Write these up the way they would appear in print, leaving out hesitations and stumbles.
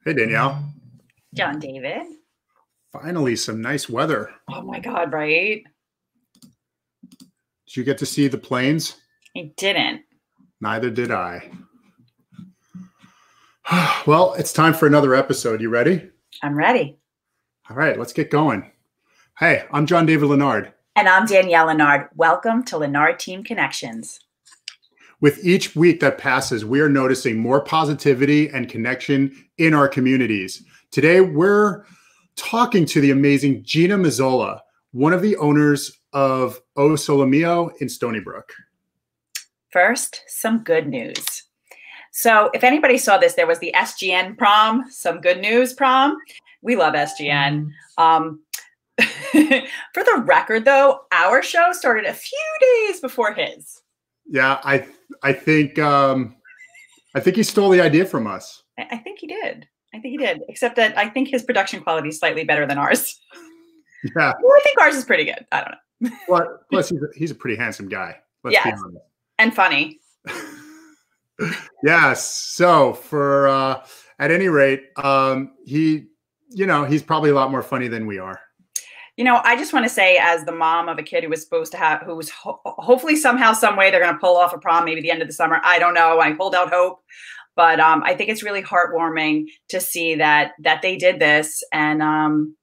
Hey, Danielle. Jon-David. Finally, some nice weather. Oh my God, right? Did you get to see the planes? I didn't. Neither did I. Well, it's time for another episode. You ready? I'm ready. All right, let's get going. Hey, I'm Jon-David Lenard. And I'm Danielle Lenard. Welcome to Lenard Team Connections. With each week that passes, we are noticing more positivity and connection in our communities. Today, we're talking to the amazing Gina Mazzola, one of the owners of O Sole Mio in Stony Brook. First, some good news. So if anybody saw this, there was the SGN Prom, some good news prom. We love SGN. For the record, though, our show started a few days before his. Yeah, I think he stole the idea from us. I think he did. Except that I think his production quality is slightly better than ours. Yeah. Well, I think ours is pretty good. I don't know. Plus he's a pretty handsome guy. Let's be honest. And funny. Yes. So for at any rate, he's probably a lot more funny than we are. I just want to say, as the mom of a kid who was supposed to have, who was hopefully somehow, some way, they're going to pull off a prom, maybe the end of the summer. I don't know. I hold out hope, but I think it's really heartwarming to see that they did this, and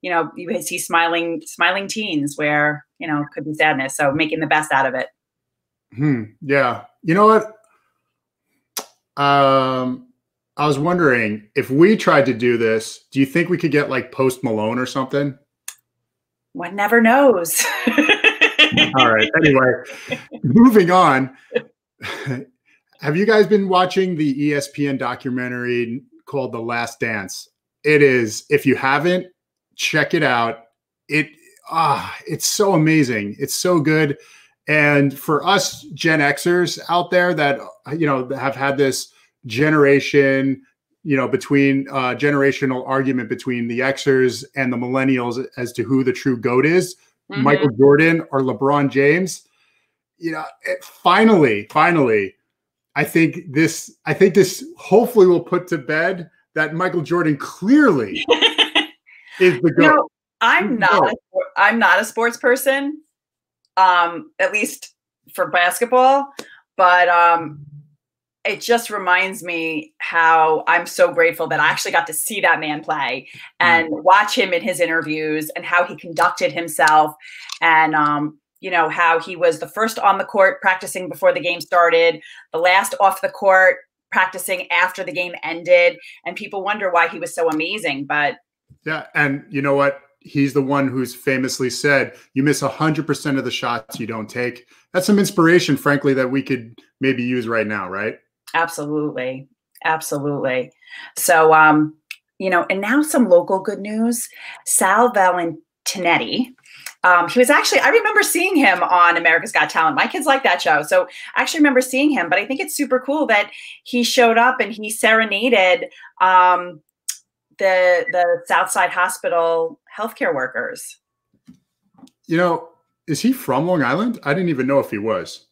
you see smiling teens where it could be sadness. So making the best out of it. Yeah. You know what? I was wondering, if we tried to do this, do you think we could get like Post Malone or something? One never knows. All right. Anyway, moving on. Have you guys been watching the ESPN documentary called The Last Dance? It is. If you haven't, check it out. It's so amazing. It's so good. And for us Gen Xers out there that, have had this generation, between generational argument between the Xers and the millennials as to who the true GOAT is, Michael Jordan or LeBron James. Finally, I think this hopefully will put to bed that Michael Jordan clearly is the GOAT. I'm not a sports person, at least for basketball, but it just reminds me how I'm so grateful that I actually got to see that man play and watch him in his interviews and how he conducted himself, and how he was the first on the court practicing before the game started, the last off the court practicing after the game ended, and people wonder why he was so amazing. But yeah, and you know what? He's the one who's famously said, you miss 100% of the shots you don't take. That's some inspiration, frankly, that we could maybe use right now, right? Absolutely. So, and now some local good news. Sal Valentinetti. He was actually, I remember seeing him on America's Got Talent. My kids like that show. So I actually remember seeing him, but I think it's super cool that he showed up and he serenaded the Southside Hospital healthcare workers. Is he from Long Island? I didn't even know if he was.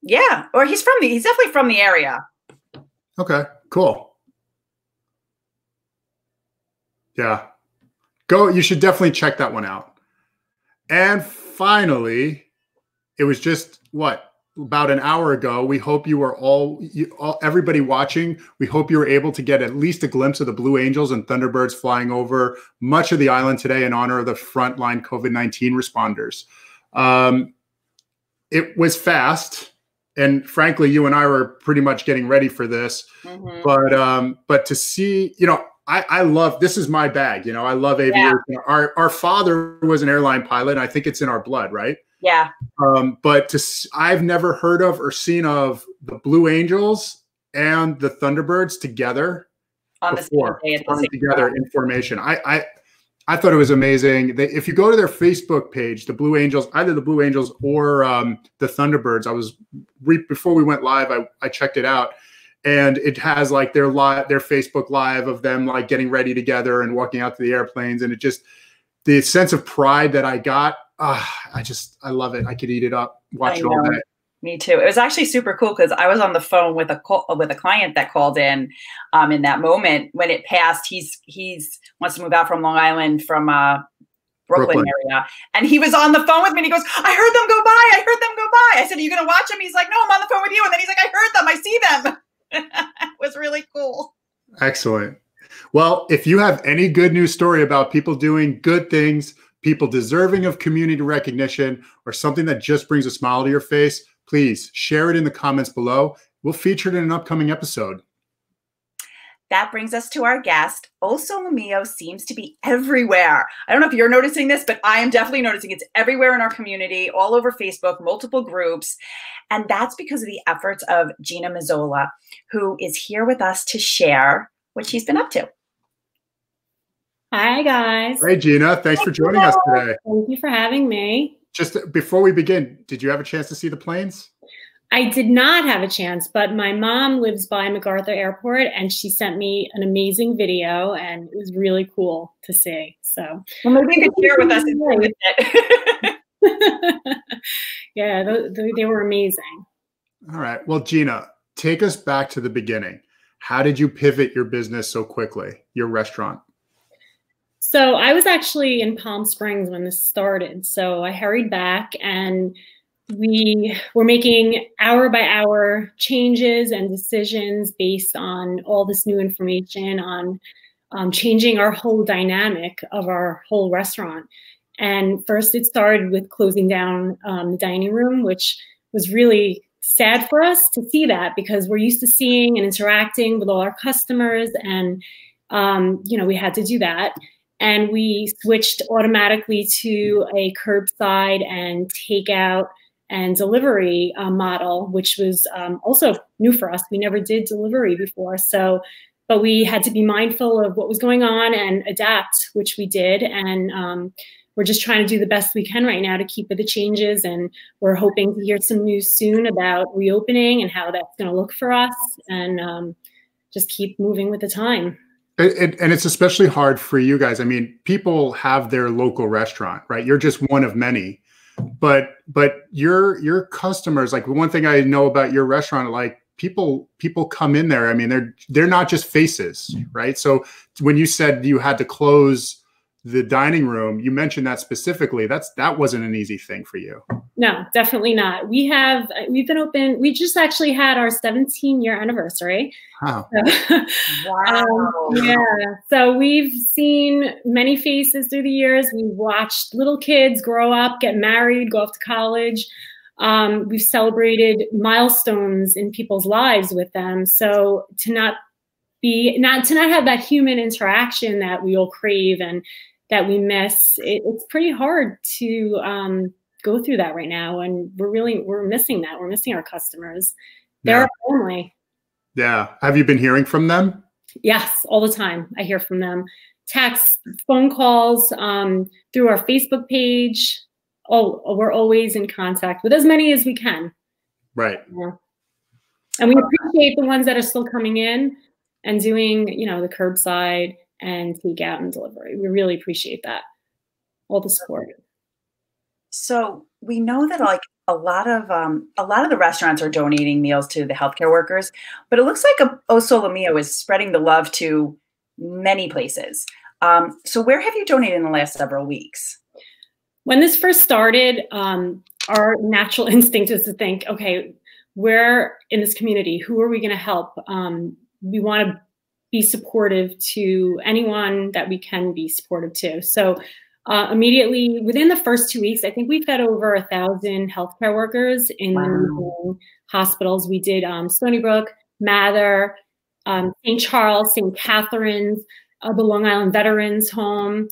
Yeah, or he's definitely from the area. Okay, cool. Yeah. You should definitely check that one out. And finally, it was just about an hour ago. We hope you were everybody watching, we hope you were able to get at least a glimpse of the Blue Angels and Thunderbirds flying over much of the island today in honor of the frontline COVID-19 responders. It was fast. And frankly, you and I were pretty much getting ready for this, but to see, I love, this is my bag, I love aviation. Yeah. Our father was an airline pilot, and I think it's in our blood, right? Yeah. But I've never heard of or seen of the Blue Angels and the Thunderbirds togetder on before, together in formation. I thought it was amazing. If you go to their Facebook page, the Blue Angels, either the Blue Angels or the Thunderbirds, before we went live, I checked it out, and it has like their Facebook live of them like getting ready together and walking out to the airplanes, and it just, the sense of pride that I got, I love it. I could eat it up, watch it all day. Me too. It was actually super cool because I was on the phone with a client that called in that moment when it passed. He's wants to move out from Long Island from Brooklyn area, and he was on the phone with me. And he goes, "I heard them go by. I heard them go by." I said, "Are you going to watch them?" He's like, "No, I'm on the phone with you." And then he's like, "I heard them. I see them." It was really cool. Excellent. Well, if you have any good news story about people doing good things, people deserving of community recognition, or something that just brings a smile to your face, please share it in the comments below. We'll feature it in an upcoming episode. That brings us to our guest. O Sole Mio seems to be everywhere. I don't know if you're noticing this, but I am definitely noticing it's everywhere in our community, all over Facebook, multiple groups. And that's because of the efforts of Gina Mazzola, who is here with us to share what she's been up to. Hi, guys. Hey, Gina. Thanks for joining us today. Thank you for having me. Just before we begin, did you have a chance to see the planes? I did not have a chance, but my mom lives by MacArthur Airport, and she sent me an amazing video, and it was really cool to see. So, well, maybe you could share with us. Yeah, they were amazing. All right. Well, Gina, take us back to the beginning. How did you pivot your business so quickly, your restaurant? So I was actually in Palm Springs when this started. So I hurried back, and we were making hour by hour changes and decisions based on all this new information on changing our whole dynamic of our whole restaurant. And first it started with closing down the dining room, which was really sad for us to see that, because we're used to seeing and interacting with all our customers, and you know, we had to do that. And we switched automatically to a curbside and takeout and delivery model, which was also new for us. We never did delivery before. So, but we had to be mindful of what was going on and adapt, which we did. And we're just trying to do the best we can right now to keep with the changes. And we're hoping to hear some news soon about reopening and how that's going to look for us, and just keep moving with the time. And it's especially hard for you guys. I mean, people have their local restaurant, right? You're just one of many. But your customers, like, one thing I know about your restaurant, like, people come in there. I mean, they're not just faces, right? So when you said you had to close the dining room, you mentioned that specifically. That wasn't an easy thing for you. No, definitely not. We've been open. We just actually had our 17-year anniversary. Wow. So, wow. Yeah. So we've seen many faces through the years. We've watched little kids grow up, get married, go off to college. We've celebrated milestones in people's lives with them. So to not have that human interaction that we all crave and that we miss, it's pretty hard to go through that right now. And we're missing that. We're missing our customers. They're our family. Yeah. Have you been hearing from them? Yes, all the time. I hear from them. Texts, phone calls, through our Facebook page. Oh, we're always in contact with as many as we can. Right. Yeah. And we appreciate the ones that are still coming in and doing, you know, the curbside and takeout and delivery. We really appreciate that. All the support. So we know that, like, a lot of the restaurants are donating meals to the healthcare workers, but it looks like O Sole Mio is spreading the love to many places. So where have you donated in the last several weeks? When this first started, our natural instinct is to think, okay, we're in this community. Who are we going to help? We want to be supportive to anyone that we can be supportive to. So immediately within the first 2 weeks, I think we fed over 1,000 healthcare workers in hospitals. We did Stony Brook, Mather, St. Charles, St. Catherine's, the Long Island Veterans Home,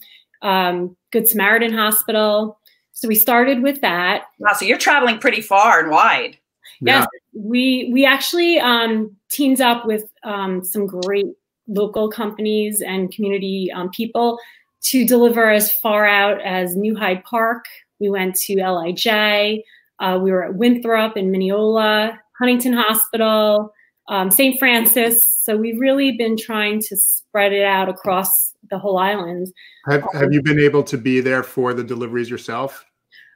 Good Samaritan Hospital. So we started with that. Wow, so you're traveling pretty far and wide. Yes, we actually teamed up with some great local companies and community people to deliver as far out as New Hyde Park. We went to LIJ. We were at Winthrop in Mineola, Huntington Hospital, St. Francis. So we've really been trying to spread it out across the whole island. Have you been able to be there for the deliveries yourself?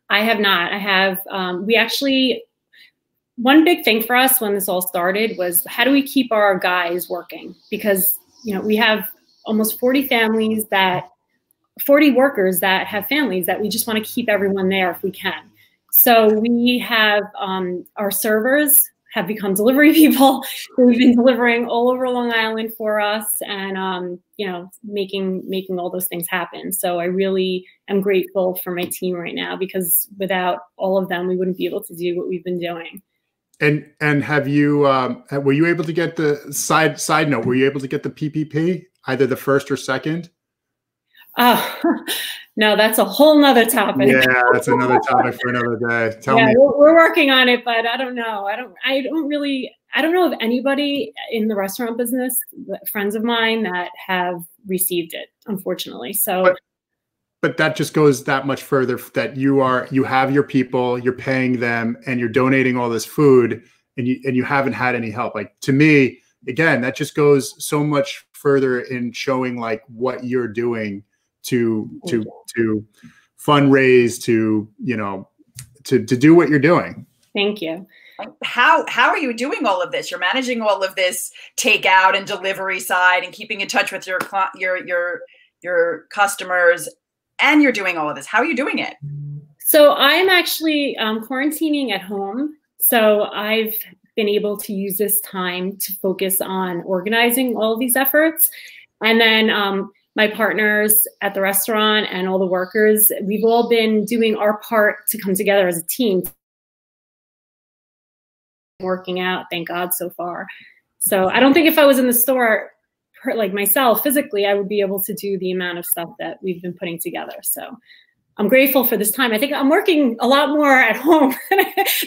I have not. I have. We actually, one big thing for us when this all started was, how do we keep our guys working? Because, you know, we have almost 40 workers that have families that we just want to keep everyone there if we can. So we have our servers have become delivery people who've been delivering all over Long Island for us, and you know, making all those things happen. So I really am grateful for my team right now, because without all of them, we wouldn't be able to do what we've been doing. And have you were you able to get the side note? Were you able to get the PPP, either the first or second? Oh, no, that's a whole nother topic. Yeah, that's another topic for another day. Tell me. We're working on it, but I don't know. I don't know of anybody in the restaurant business, friends of mine, that have received it, unfortunately. So, but that just goes that much further, that you have your people, you're paying them, and you're donating all this food, and you haven't had any help. Like, to me, again, that just goes so much further in showing like what you're doing to fundraise, to, you know, to do what you're doing. Thank you. How are you doing all of this? You're managing all of this takeout and delivery side, and keeping in touch with your customers, and you're doing all of this. How are you doing it? So I'm actually quarantining at home. So I've been able to use this time to focus on organizing all of these efforts. And then my partners at the restaurant and all the workers, we've all been doing our part to come together as a team. Working out, thank God, so far. So I don't think if I was in the store, like myself, physically, I would be able to do the amount of stuff that we've been putting together. So I'm grateful for this time. I think I'm working a lot more at home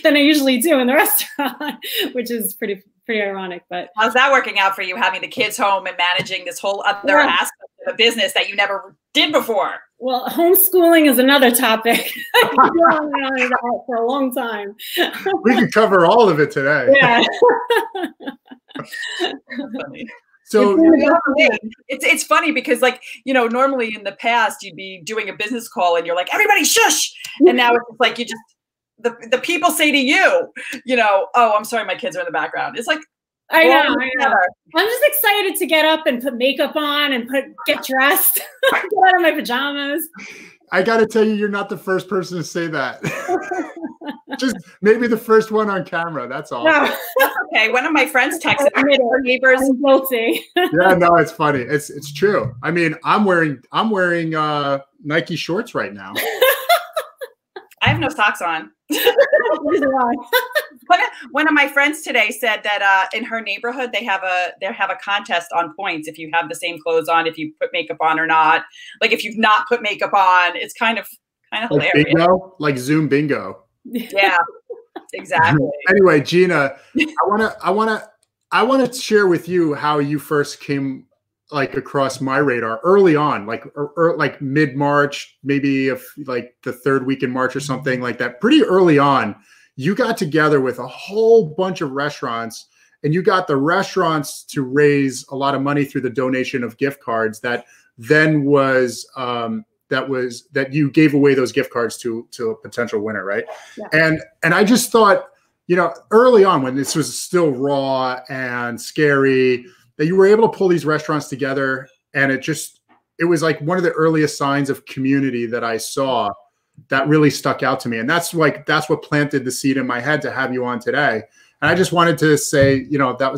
than I usually do in the restaurant, which is pretty ironic. But how's that working out for you, having the kids home and managing this whole other aspect of the business that you never did before? Well, homeschooling is another topic. I've been on that for a long time. We could cover all of it today. Yeah. So it's funny because, like, you know, normally in the past you'd be doing a business call and you're like, everybody shush. And now it's like, you just, the people say to you, you know, oh, I'm sorry, my kids are in the background. It's like, I know. I'm just excited to get up and put makeup on and get dressed, get out of my pajamas. I got to tell you, you're not the first person to say that. Just maybe the first one on camera. That's all. No, that's okay. One of my friends texted her neighbors. I'm guilty. Yeah, no, it's funny. It's true. I mean, I'm wearing Nike shorts right now. I have no socks on. One of my friends today said that in her neighborhood they have a contest on points if you have the same clothes on, if you put makeup on or not. Like, if you've not put makeup on, it's kind of like hilarious. Bingo, like Zoom bingo. Yeah, exactly. Anyway, Gina, I want to share with you how you first came like across my radar early on, like mid-March, maybe like the third week in March or something like that. Pretty early on, you got together with a whole bunch of restaurants, and you got the restaurants to raise a lot of money through the donation of gift cards that then was that you gave away those gift cards to a potential winner, right? Yeah. And I just thought, you know, early on when this was still raw and scary, that you were able to pull these restaurants together, and it was like one of the earliest signs of community that I saw that really stuck out to me. And that's what planted the seed in my head to have you on today. And I just wanted to say, you know, that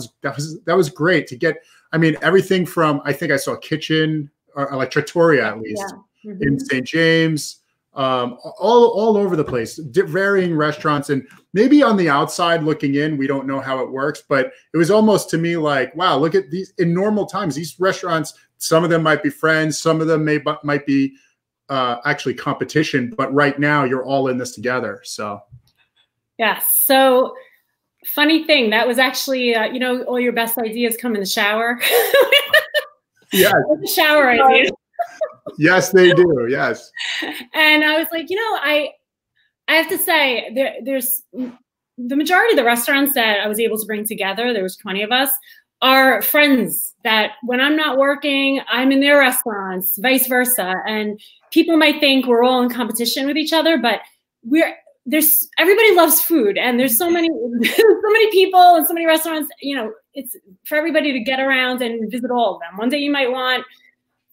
was great to get. I mean, everything from, I think I saw a kitchen, or like Trattoria at least, in St. James, all over the place, varying restaurants. And maybe on the outside looking in, we don't know how it works, but it was almost to me like, wow, look at these. In normal times, these restaurants, some of them might be friends, some of them might be actually competition, but right now you're all in this together. So yes. So funny thing, that was actually you know, all your best ideas come in the shower. Yeah, the shower ideas. Yes, they do. Yes. And I was like, you know, I have to say, there's the majority of the restaurants that I was able to bring together, there was 20 of us, are friends that when I'm not working, I'm in their restaurants, vice versa. And people might think we're all in competition with each other, but everybody loves food, and there's so many so many people and so many restaurants. You know, it's for everybody to get around and visit all of them. One day you might want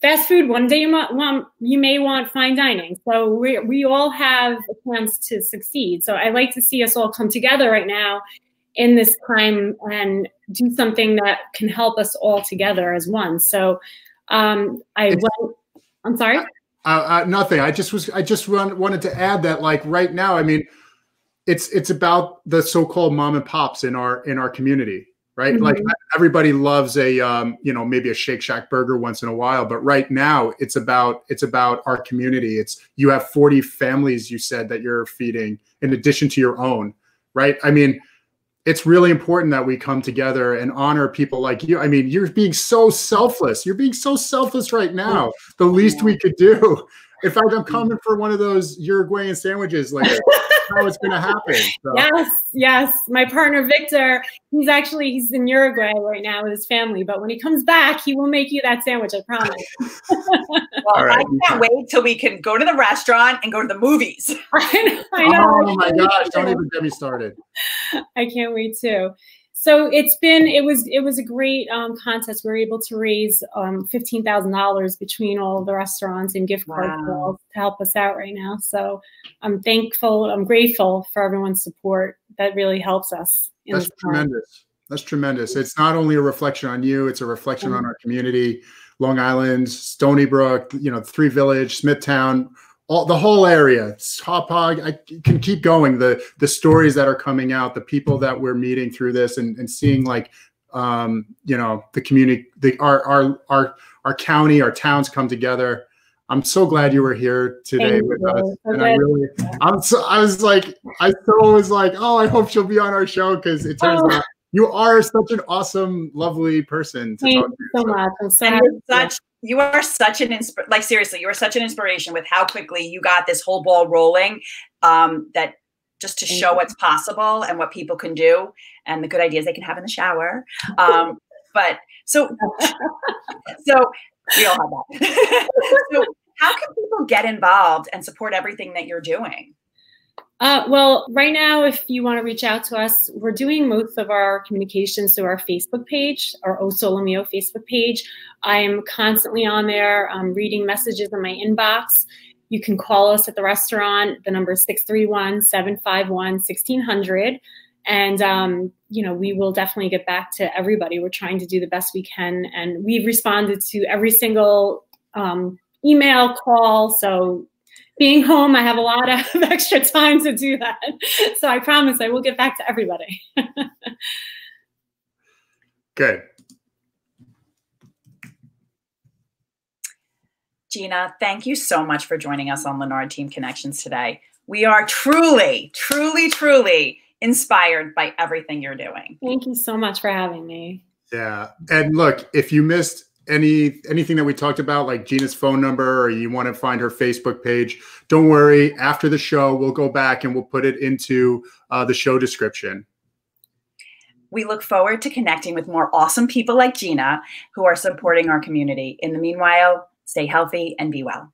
fast food. One day you may want fine dining. So we all have a chance to succeed. So I like to see us all come together right now in this time and do something that can help us all together as one. So I'm sorry. Nothing. I just wanted to add that, like, right now, I mean, it's about the so-called mom and pops in our community, right? Mm-hmm. Like, everybody loves a you know, maybe a Shake Shack burger once in a while, but right now it's about our community. You have 40 families, you said, that you're feeding in addition to your own, right? I mean, it's really important that we come together and honor people like you. I mean, you're being so selfless. You're being so selfless right now. The least we could do. In fact, I'm coming for one of those Uruguayan sandwiches later. How it's going to happen. So. Yes. My partner, Victor, he's in Uruguay right now with his family. But when he comes back, he will make you that sandwich, I promise. Well, right. I can't wait till we can go to the restaurant and go to the movies. I know. Oh my gosh, don't even get me started. I can't wait too. So it was a great contest. We were able to raise $15,000 between all of the restaurants and gift card sales to help us out right now. So I'm thankful. I'm grateful for everyone's support. That really helps us. That's tremendous. That's tremendous. It's not only a reflection on you; it's a reflection on our community, Long Island, Stony Brook, you know, Three Village, Smithtown. The whole area, Hauppauge, I can keep going. The stories that are coming out, the people that we're meeting through this, and seeing, like, you know, the community, our county, our towns come together. I'm so glad you were here today with us, and I was like, oh, I hope she'll be on our show, because it turns out you are such an awesome, lovely person to talk to. So much. I'm so happy. You are such an seriously, you are such an inspiration with how quickly you got this whole ball rolling, that just to show what's possible and what people can do and the good ideas they can have in the shower. But so we all have that. So how can people get involved and support everything that you're doing? Well, right now, if you want to reach out to us, we're doing most of our communications through our Facebook page, our O Sole Mio Facebook page. I am constantly on there reading messages in my inbox. You can call us at the restaurant. The number is 631-751-1600. And, you know, we will definitely get back to everybody. We're trying to do the best we can. And we've responded to every single email, call. So being home, I have a lot of extra time to do that. So I promise I will get back to everybody. Good. Gina, thank you so much for joining us on Lenard Team Connections today. We are truly, truly, truly inspired by everything you're doing. Thank you so much for having me. Yeah. And look, if you missed anything that we talked about, like Gina's phone number, or you want to find her Facebook page, don't worry. After the show, we'll go back and we'll put it into the show description. We look forward to connecting with more awesome people like Gina who are supporting our community. In the meanwhile, stay healthy and be well.